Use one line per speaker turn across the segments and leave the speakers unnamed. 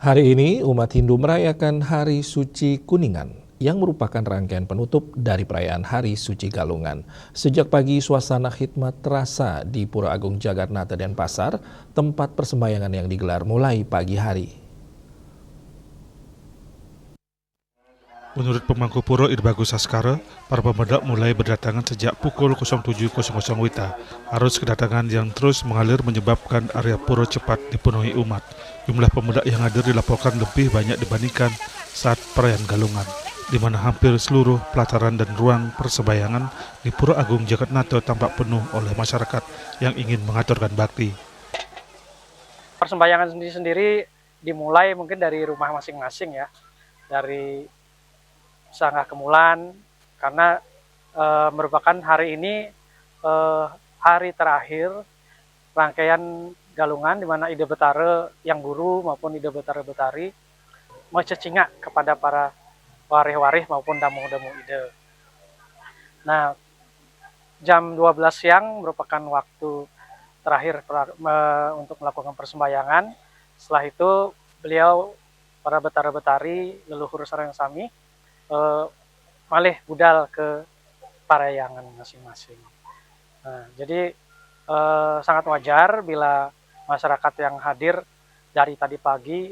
Hari ini umat Hindu merayakan Hari Suci Kuningan yang merupakan rangkaian penutup dari perayaan Hari Suci Galungan. Sejak pagi suasana khidmat terasa di Pura Agung Jagatnata Denpasar, tempat persembahyangan yang digelar mulai pagi hari.
Menurut pemangku pura Irbagus Saskara, para pemuda mulai berdatangan sejak pukul 07.00 WITA. Arus kedatangan yang terus mengalir menyebabkan area pura cepat dipenuhi umat. Jumlah pemuda yang hadir dilaporkan lebih banyak dibandingkan saat perayaan Galungan, di mana hampir seluruh pelataran dan ruang persembahyangan di Pura Agung Jagatnata tampak penuh oleh masyarakat yang ingin mengaturkan bakti.
Persembahyangan sendiri dimulai mungkin dari rumah masing-masing ya, dari Sangga Kemulan, karena merupakan hari ini hari terakhir rangkaian Galungan, di mana Ida Betara yang guru maupun Ida Betara Betari mencecingak kepada para warih-warih maupun damu-damu Ida. Nah, jam 12 siang merupakan waktu terakhir untuk melakukan persembahyangan. Setelah itu beliau, para Betara Betari, leluhur sareng sami, malih budal ke parayangan masing-masing. Nah, jadi sangat wajar bila masyarakat yang hadir dari tadi pagi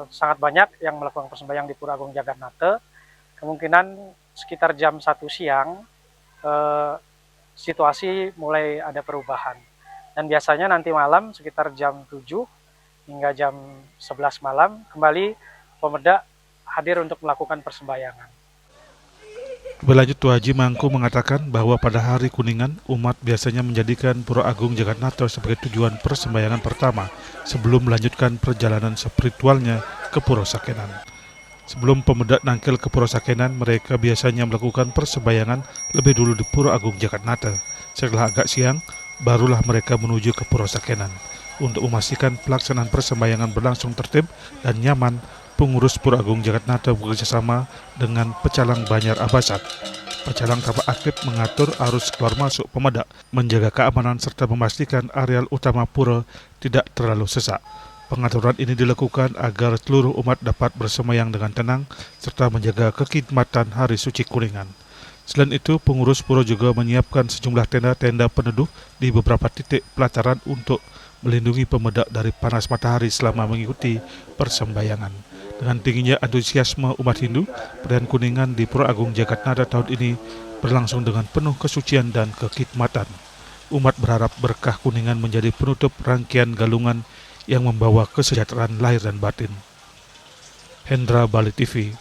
sangat banyak yang melakukan persembahyangan di Pura Agung Jagatnata. Kemungkinan sekitar jam 1 siang situasi mulai ada perubahan. Dan biasanya nanti malam sekitar jam 7 hingga jam 11 malam kembali pemuda hadir untuk melakukan persembahyangan.
Berlanjut, Tua Haji Mangku mengatakan bahwa pada hari Kuningan, umat biasanya menjadikan Pura Agung Jagatnata sebagai tujuan persembahyangan pertama sebelum melanjutkan perjalanan spiritualnya ke Pura Sakenan. Sebelum pemuda nangkil ke Pura Sakenan, mereka biasanya melakukan persembahyangan lebih dulu di Pura Agung Jagatnata. Setelah agak siang, barulah mereka menuju ke Pura Sakenan. Untuk memastikan pelaksanaan persembahyangan berlangsung tertib dan nyaman, pengurus Pura Agung Jagatnata bekerjasama dengan Pecalang Banjar Abasat. Pecalang tampak aktif mengatur arus keluar masuk pemuda, menjaga keamanan serta memastikan areal utama pura tidak terlalu sesak. Pengaturan ini dilakukan agar seluruh umat dapat bersemayang dengan tenang serta menjaga kekhidmatan Hari Suci Kuningan. Selain itu, pengurus pura juga menyiapkan sejumlah tenda-tenda peneduh di beberapa titik pelataran untuk melindungi pemuda dari panas matahari selama mengikuti persembahyangan. Dengan tingginya antusiasme umat Hindu, perayaan Kuningan di Pura Agung Jagatnata tahun ini berlangsung dengan penuh kesucian dan kekhidmatan. Umat berharap berkah Kuningan menjadi penutup rangkaian Galungan yang membawa kesejahteraan lahir dan batin. Hendra, Bali TV.